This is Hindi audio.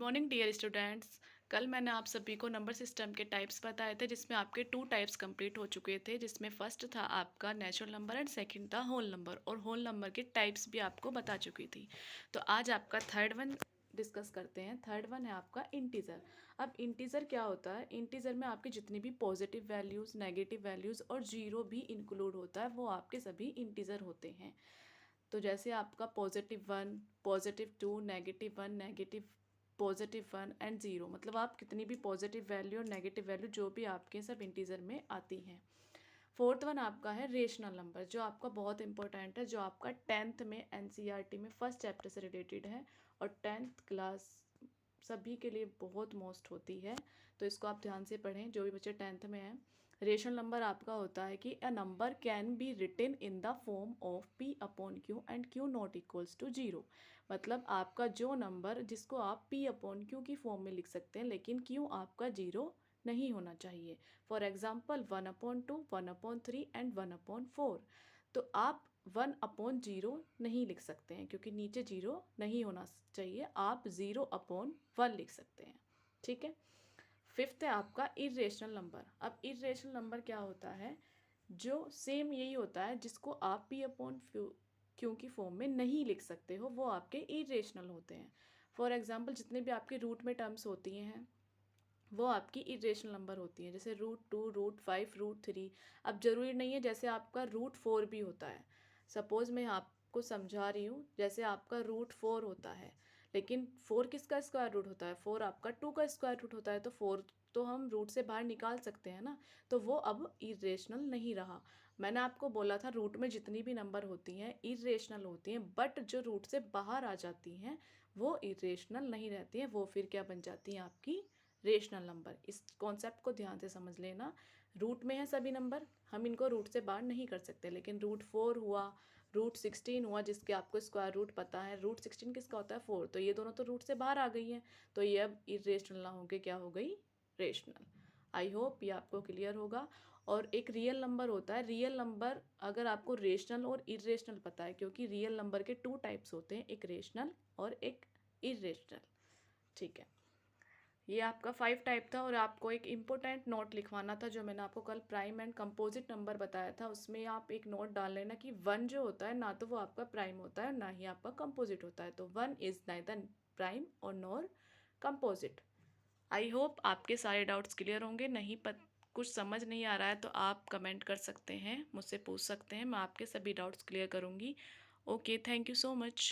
Morning dear students. कल मैंने आप सभी को नंबर सिस्टम के टाइप्स बताए थे, जिसमें आपके 2 टाइप्स कंप्लीट हो चुके थे। जिसमें फर्स्ट था आपका नेचुरल नंबर एंड सेकंड था होल नंबर, और होल नंबर के टाइप्स भी आपको बता चुकी थी। तो आज आपका थर्ड वन डिस्कस करते हैं। थर्ड वन है आपका इंटीजर। अब इंटीजर क्या होता है? इंटीजर में आपकी जितनी भी पॉजिटिव वैल्यूज़, नेगेटिव वैल्यूज़ और जीरो भी इंक्लूड होता है, वो आपके सभी इंटीजर होते हैं। तो जैसे आपका +1, +2, -1, नेगेटिव +1 एंड ज़ीरो, मतलब आप कितनी भी पॉजिटिव वैल्यू और नेगेटिव वैल्यू जो भी आपके सब इंटीजर में आती हैं। फोर्थ वन आपका है रेशनल नंबर, जो आपका बहुत इंपॉर्टेंट है, जो आपका 10th में एनसीईआरटी में फर्स्ट चैप्टर से रिलेटेड है और 10th क्लास सभी के लिए बहुत मोस्ट होती है। तो इसको आप ध्यान से पढ़ें, जो भी बच्चे 10th में हैं। रेशनल नंबर आपका होता है कि a number can be written in the form of p upon q and q not equals to zero. मतलब आपका जो नंबर, जिसको आप p अपॉन q की फॉर्म में लिख सकते हैं, लेकिन q आपका जीरो नहीं होना चाहिए। For example 1/2, 1/3 and 1/4। तो आप 1/0 नहीं लिख सकते हैं, क्योंकि नीचे जीरो नहीं होना चाहिए। आप 0/1 लिख सकते हैं। ठीक है। फिफ्थ है आपका इरेशनल नंबर। अब इरेशनल नंबर क्या होता है? जो सेम यही होता है, जिसको आप p अपॉन क्यू की फॉर्म में नहीं लिख सकते हो, वो आपके इरेशनल होते हैं। फॉर एग्जाम्पल जितने भी आपके रूट में टर्म्स होती हैं, वो आपकी इरेशनल नंबर होती हैं। जैसे √2, √5, √3। अब ज़रूरी नहीं है जैसे आपका √4 भी होता है। सपोज़ मैं आपको समझा रही हूँ, जैसे आपका √4 होता है, लेकिन 4 किसका स्क्वायर रूट होता है? 4 आपका 2 का स्क्वायर रूट होता है। तो 4 तो हम रूट से बाहर निकाल सकते हैं ना, तो वो अब इरेशनल नहीं रहा। मैंने आपको बोला था रूट में जितनी भी नंबर होती हैं इरेशनल होती हैं, बट जो रूट से बाहर आ जाती हैं वो इरेशनल नहीं रहती हैं, वो फिर क्या बन जाती हैं? आपकी रेशनल नंबर। इस कॉन्सेप्ट को ध्यान से समझ लेना। रूट में है सभी नंबर, हम इनको रूट से बाहर नहीं कर सकते, लेकिन √4 हुआ, √16 हुआ, जिसके आपको स्क्वायर रूट पता है। √16 किसका होता है? 4। तो ये दोनों तो रूट से बाहर आ गई हैं, तो ये अब इरेशनल ना होके क्या हो गई? रेशनल। आई होप ये आपको क्लियर होगा। और एक रियल नंबर होता है। रियल नंबर अगर आपको रेशनल और इरेशनल पता है, क्योंकि रियल नंबर के 2 टाइप्स होते हैं, एक रेशनल और एक इरेशनल। ठीक है। ये आपका 5 टाइप था। और आपको एक इम्पोर्टेंट नोट लिखवाना था, जो मैंने आपको कल प्राइम एंड कंपोजिट नंबर बताया था, उसमें आप एक नोट डाल लेना कि 1 जो होता है ना, तो वो आपका प्राइम होता है, ना ही आपका कंपोजिट होता है। तो 1 इज़ नाइदर प्राइम और नॉर कंपोजिट। आई होप आपके सारे डाउट्स क्लियर होंगे। नहीं कुछ समझ नहीं आ रहा है तो आप कमेंट कर सकते हैं, मुझसे पूछ सकते हैं, मैं आपके सभी डाउट्स क्लियर करूँगी। Okay, thank you so much.